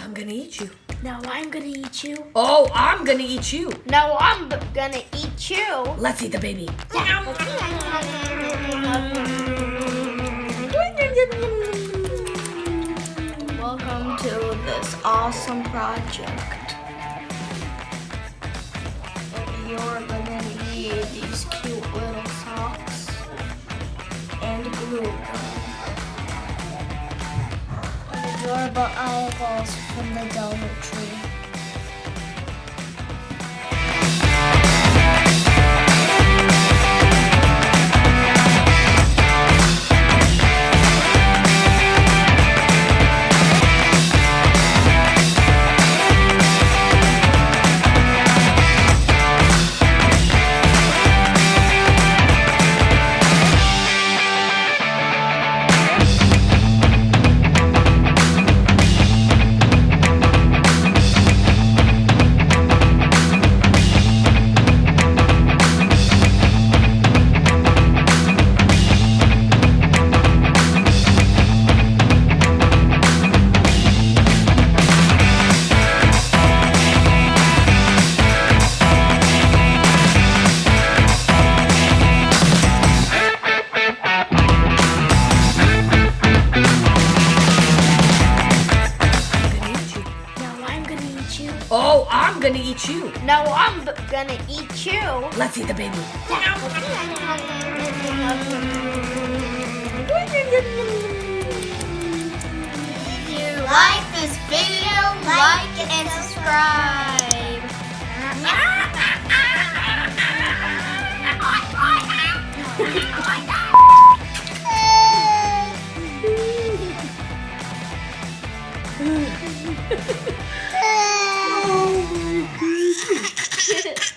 I'm gonna eat you. No, I'm gonna eat you. Oh, I'm gonna eat you. No, I'm gonna eat you. Let's eat the baby. Welcome to this awesome project. And you're gonna need these cute little socks and glue gun. And adorable eyeballs from the Dollar Tree. Oh, I'm gonna eat you. No, I'm gonna eat you. Let's eat the baby. If you like this video, like and subscribe. Oh my goodness.